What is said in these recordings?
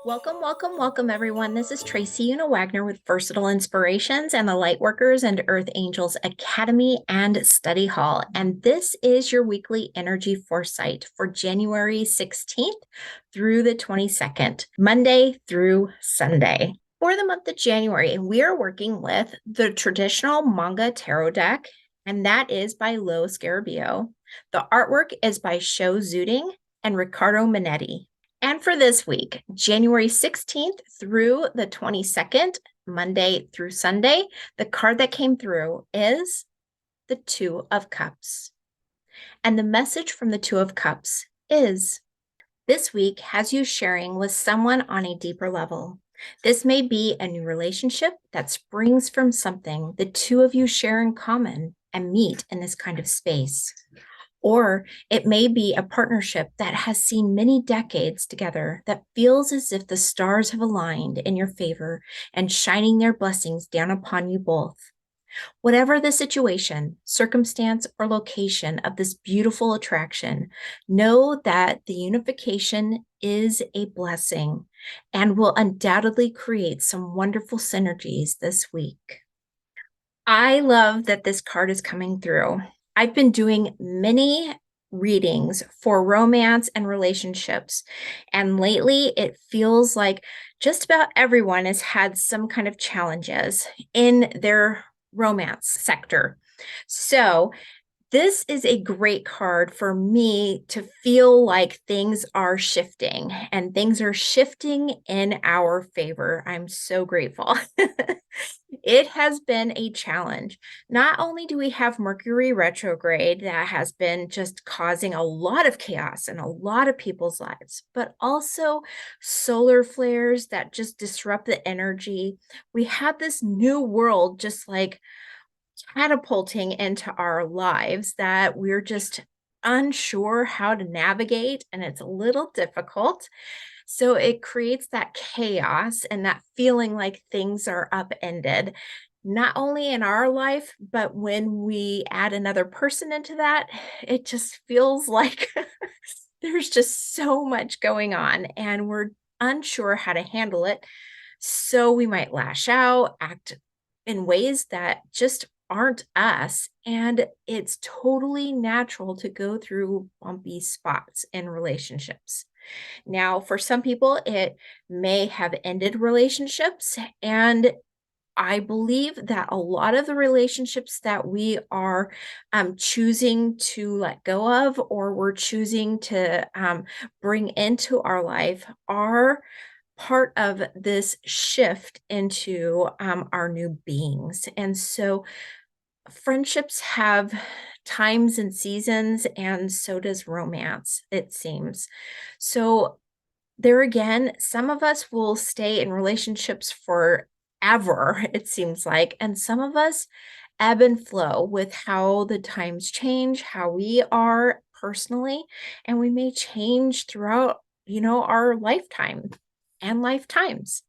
Welcome, welcome, welcome, everyone. This is Tracy Una Wagner with Versatile Inspirations and the Lightworkers and Earth Angels Academy and Study Hall. And this is your weekly energy foresight for January 16th through the 22nd, Monday through Sunday. For the month of January, we are working with the traditional manga tarot deck, and that is by Lo Scarabeo. The artwork is by Sho Zuding and Riccardo Minetti. And for this week, January 16th through the 22nd, Monday through Sunday, the card that came through is the Two of Cups. And the message from the Two of Cups is this week has you sharing with someone on a deeper level. This may be a new relationship that springs from something the two of you share in common and meet in this kind of space. Or it may be a partnership that has seen many decades together that feels as if the stars have aligned in your favor and shining their blessings down upon you both. Whatever the situation, circumstance, or location of this beautiful attraction, know that the unification is a blessing and will undoubtedly create some wonderful synergies this week. I love that this card is coming through. I've been doing many readings for romance and relationships, and lately it feels like just about everyone has had some kind of challenges in their romance sector. So this is a great card for me to feel like things are shifting and things are shifting in our favor. I'm so grateful. It has been a challenge. Not only do we have Mercury retrograde that has been just causing a lot of chaos in a lot of people's lives, but also solar flares that just disrupt the energy. We have this new world just like catapulting into our lives that we're just unsure how to navigate, and it's a little difficult. So it creates that chaos and that feeling like things are upended, not only in our life, but when we add another person into that, it just feels like there's just so much going on and we're unsure how to handle it. So we might lash out, act in ways that just aren't us. And it's totally natural to go through bumpy spots in relationships. Now, for some people, it may have ended relationships. And I believe that a lot of the relationships that we are choosing to let go of or we're choosing to bring into our life are part of this shift into our new beings. And so friendships have times and seasons, and so does romance, it seems. So, there again, some of us will stay in relationships forever, it seems like, and some of us ebb and flow with how the times change, how we are personally, and we may change throughout, our lifetime and lifetimes.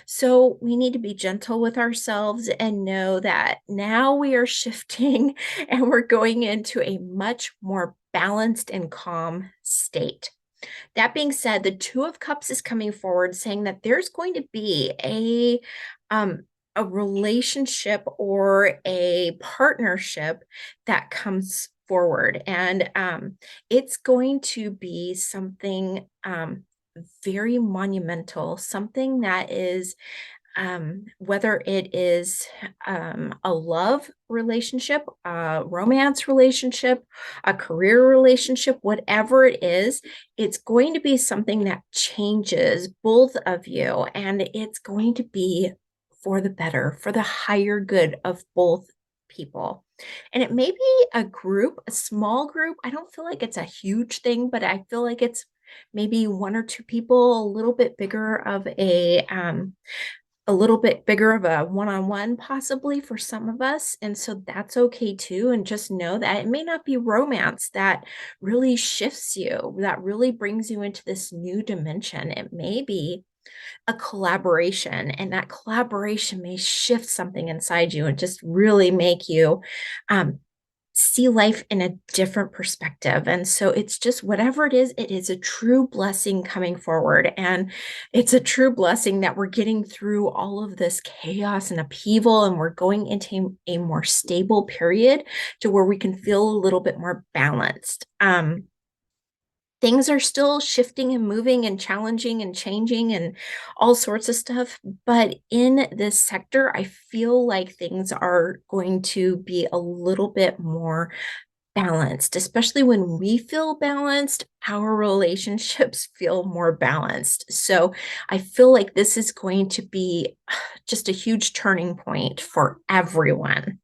So we need to be gentle with ourselves and know that now we are shifting and we're going into a much more balanced and calm state. That being said, the Two of Cups is coming forward saying that there's going to be a relationship or a partnership that comes forward, and it's going to be something very monumental, something that is whether it is a love relationship, a romance relationship, a career relationship, whatever it is, it's going to be something that changes both of you. And it's going to be for the better, for the higher good of both people. And it may be a group, a small group. I don't feel like it's a huge thing, but I feel like it's maybe one or two people, a little bit bigger of a one-on-one possibly for some of us. And so that's okay too. And just know that it may not be romance that really shifts you, that really brings you into this new dimension. It may be a collaboration, and that collaboration may shift something inside you and just really make you see life in a different perspective. And so it's just whatever it is a true blessing coming forward. And it's a true blessing that we're getting through all of this chaos and upheaval, and we're going into a more stable period to where we can feel a little bit more balanced. Things are still shifting and moving and challenging and changing and all sorts of stuff. But in this sector, I feel like things are going to be a little bit more balanced, especially when we feel balanced, our relationships feel more balanced. So I feel like this is going to be just a huge turning point for everyone.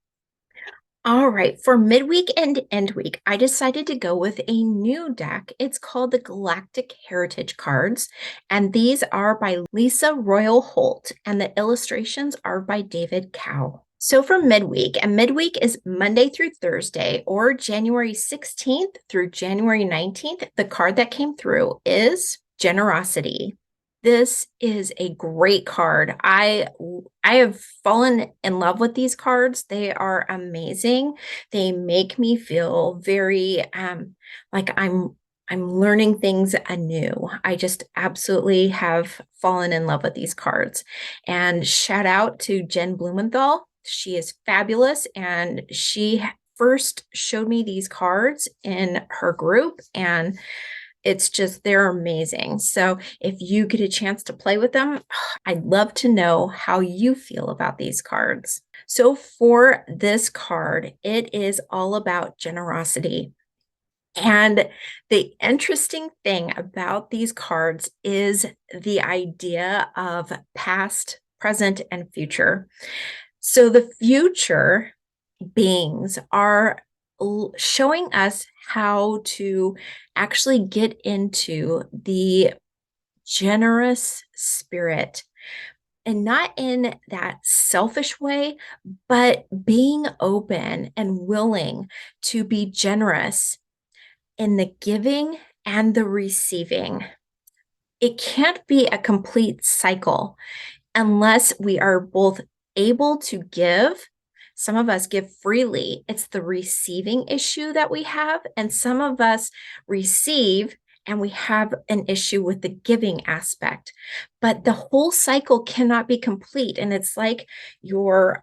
All right, for midweek and end week, I decided to go with a new deck. It's called the Galactic Heritage Cards, and these are by Lisa Royal Holt, and the illustrations are by David Cow. So for midweek, and midweek is Monday through Thursday, or January 16th through January 19th, the card that came through is Generosity. This is a great card. I have fallen in love with these cards. They are amazing. They make me feel very like I'm learning things anew. I just absolutely have fallen in love with these cards. And shout out to Jen Blumenthal. She is fabulous, and she first showed me these cards in her group, and it's just, they're amazing. So if you get a chance to play with them, I'd love to know how you feel about these cards. So for this card, it is all about generosity. And the interesting thing about these cards is the idea of past, present, and future. So the future beings are showing us how to actually get into the generous spirit, and not in that selfish way, but being open and willing to be generous in the giving and the receiving. It can't be a complete cycle unless we are both able to give. Some of us give freely. It's the receiving issue that we have. And some of us receive and we have an issue with the giving aspect. But the whole cycle cannot be complete. And it's like you're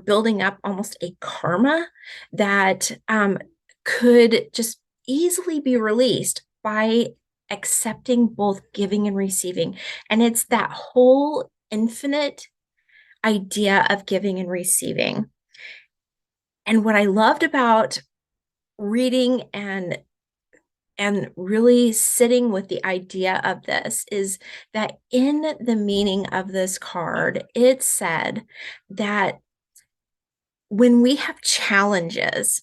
building up almost a karma that could just easily be released by accepting both giving and receiving. And it's that whole infinite idea of giving and receiving. And what I loved about reading and really sitting with the idea of this is that in the meaning of this card, it said that when we have challenges,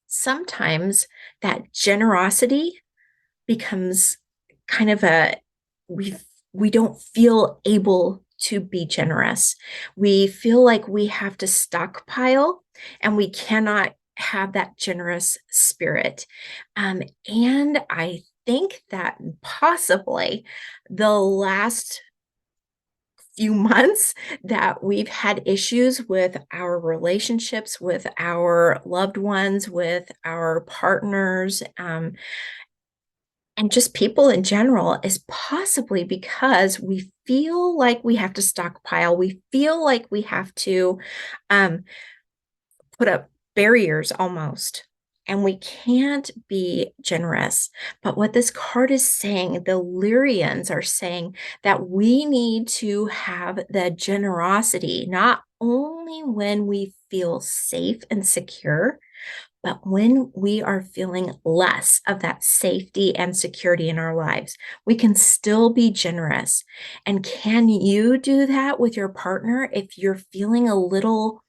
sometimes that generosity becomes kind of we don't feel able to be generous. We feel like we have to stockpile and we cannot have that generous spirit. And I think that possibly the last few months that we've had issues with our relationships, with our loved ones, with our partners, and just people in general is possibly because we feel like we have to stockpile. We feel like we have to put up barriers almost, and we can't be generous. But what this card is saying, the Lyrians are saying that we need to have the generosity, not only when we feel safe and secure, but when we are feeling less of that safety and security in our lives, we can still be generous. And can you do that with your partner if you're feeling a little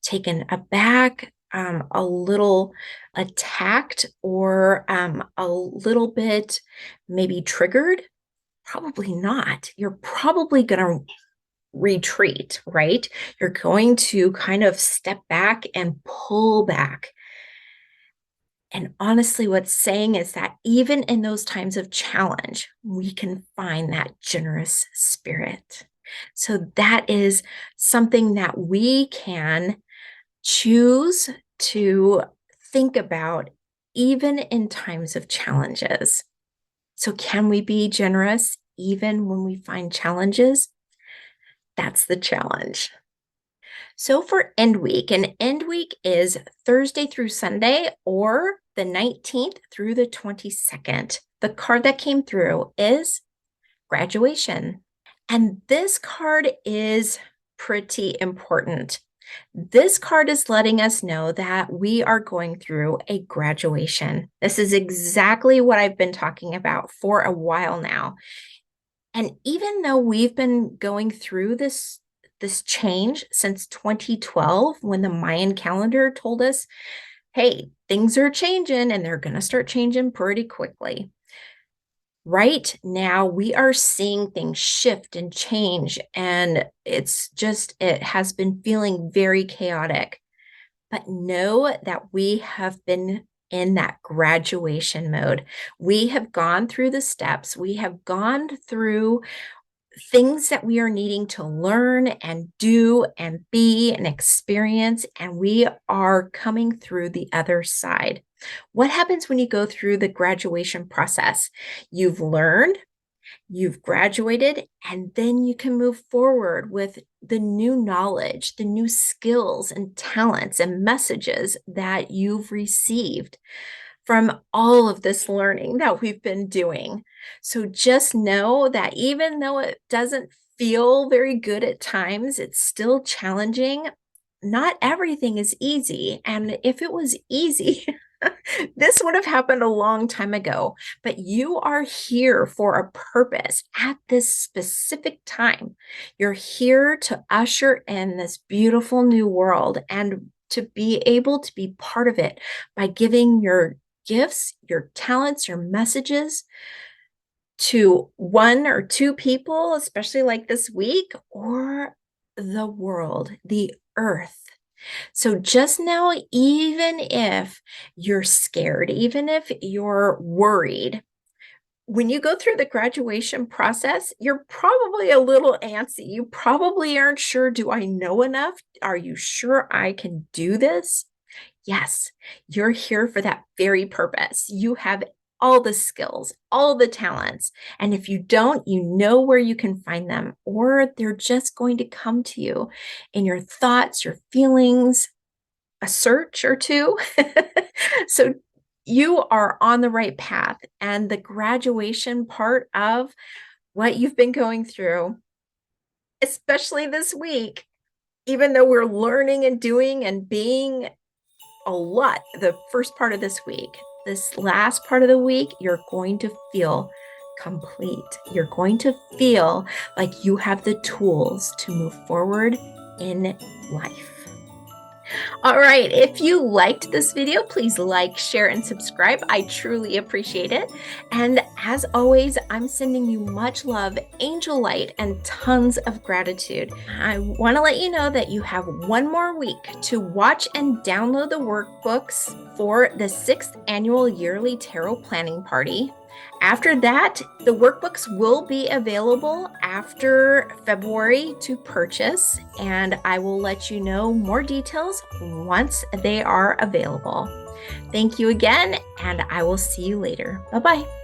taken aback, a little attacked, or a little bit maybe triggered? Probably not. You're probably going to retreat, right? You're going to kind of step back and pull back. And honestly, what's saying is that even in those times of challenge, we can find that generous spirit. So that is something that we can choose to think about even in times of challenges. So, can we be generous even when we find challenges? That's the challenge. So, for end week, and end week is Thursday through Sunday or the 19th through the 22nd. The card that came through is graduation. And this card is pretty important. This card is letting us know that we are going through a graduation. This is exactly what I've been talking about for a while now. And even though we've been going through this change since 2012, when the Mayan calendar told us, hey, things are changing and they're going to start changing pretty quickly. Right now, we are seeing things shift and change, and it has been feeling very chaotic. But know that we have been in that graduation mode. We have gone through the steps, we have gone through things that we are needing to learn and do and be and experience, and we are coming through the other side. What happens when you go through the graduation process? You've learned, you've graduated, and then you can move forward with the new knowledge, the new skills and talents and messages that you've received from all of this learning that we've been doing. So just know that even though it doesn't feel very good at times, it's still challenging. Not everything is easy. And if it was easy, this would have happened a long time ago. But you are here for a purpose at this specific time. You're here to usher in this beautiful new world and to be able to be part of it by giving your gifts, your talents, your messages to one or two people, especially like this week, or the world, the earth. So just know, even if you're scared, even if you're worried, when you go through the graduation process, you're probably a little antsy. You probably aren't sure, do I know enough? Are you sure I can do this? Yes, you're here for that very purpose. You have all the skills, all the talents. And if you don't, you know where you can find them, or they're just going to come to you in your thoughts, your feelings, a search or two. So you are on the right path. And the graduation part of what you've been going through, especially this week, even though we're learning and doing and being a lot the first part of this week, this last part of the week, you're going to feel complete. You're going to feel like you have the tools to move forward in life. All right, if you liked this video, please like, share, and subscribe. I truly appreciate it. And as always, I'm sending you much love, angel light, and tons of gratitude. I want to let you know that you have one more week to watch and download the workbooks for the 6th annual yearly tarot planning party. After that, the workbooks will be available after February to purchase, and I will let you know more details once they are available. Thank you again, and I will see you later. Bye-bye.